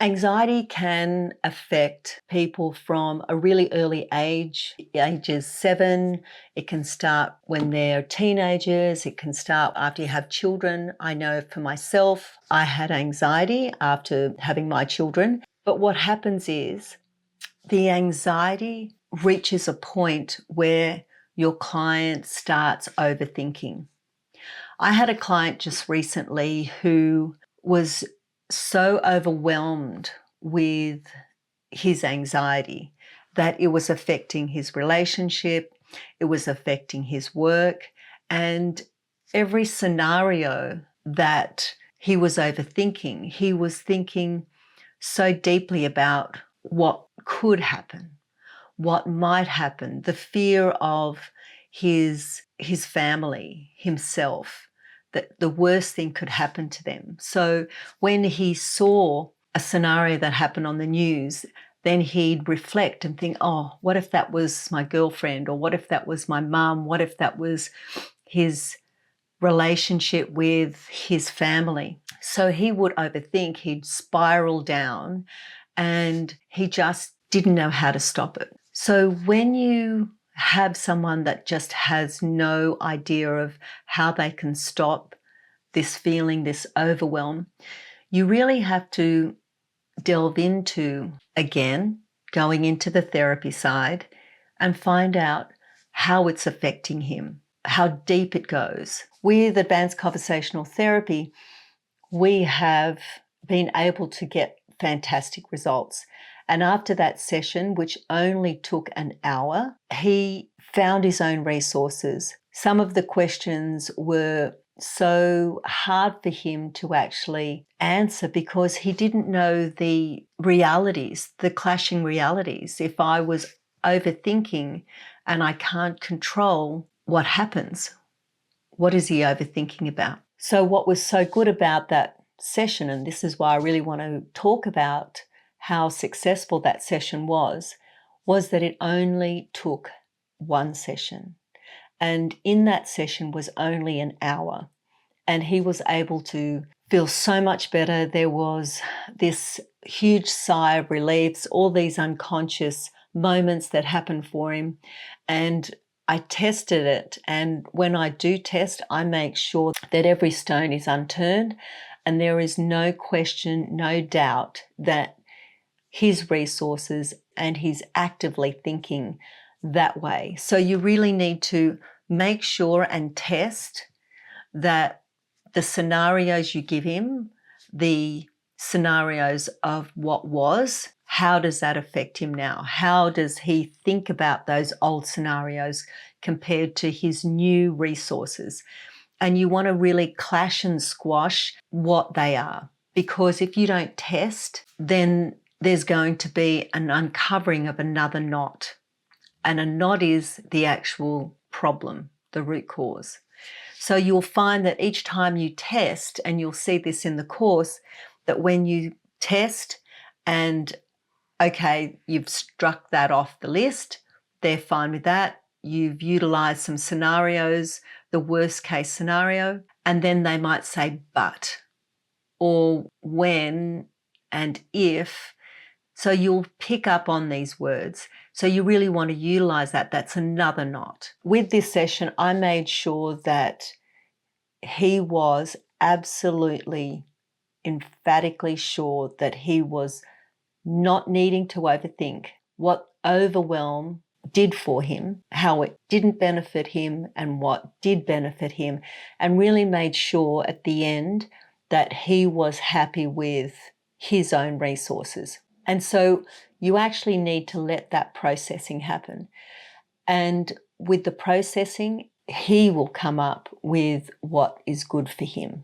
Anxiety can affect people from a really early age, ages 7. It can start when they're teenagers. It can start after you have children. I know for myself, I had anxiety after having my children. But what happens is the anxiety reaches a point where your client starts overthinking. I had a client just recently who was so overwhelmed with his anxiety that it was affecting his relationship, it was affecting his work, and every scenario that he was overthinking, he was thinking so deeply about what could happen, what might happen, the fear of his family, himself, that the worst thing could happen to them. So when he saw a scenario that happened on the news, then he'd reflect and think, oh, what if that was my girlfriend? Or what if that was my mum? What if that was his relationship with his family? So he would overthink, he'd spiral down, and he just didn't know how to stop it. So when you have someone that just has no idea of how they can stop this feeling, this overwhelm, you really have to delve into, again, going into the therapy side and find out how it's affecting him, how deep it goes. With advanced conversational therapy, we have been able to get fantastic results. And after that session, which only took an hour, he found his own resources. Some of the questions were so hard for him to actually answer because he didn't know the realities, the clashing realities. If I was overthinking and I can't control what happens, what is he overthinking about? So what was so good about that session, and this is why I really want to talk about how successful that session was that it only took one session. And in that session was only an hour. And he was able to feel so much better. There was this huge sigh of relief, all these unconscious moments that happened for him. And I tested it. And when I do test, I make sure that every stone is unturned and there is no question, no doubt that his resources and he's actively thinking that way. So you really need to make sure and test that the scenarios you give him, the scenarios of what was, how does that affect him now? How does he think about those old scenarios compared to his new resources? And you want to really clash and squash what they are. Because if you don't test, then there's going to be an uncovering of another knot. And a knot is the actual problem, the root cause. So you'll find that each time you test, and you'll see this in the course, that when you test and, okay, you've struck that off the list, they're fine with that. You've utilized some scenarios, the worst case scenario, and then they might say but, or when and if. So you'll pick up on these words. So you really want to utilize that. That's another knot. With this session, I made sure that he was absolutely emphatically sure that he was not needing to overthink what overwhelm did for him, how it didn't benefit him and what did benefit him, and really made sure at the end that he was happy with his own resources. And so you actually need to let that processing happen. And with the processing, he will come up with what is good for him.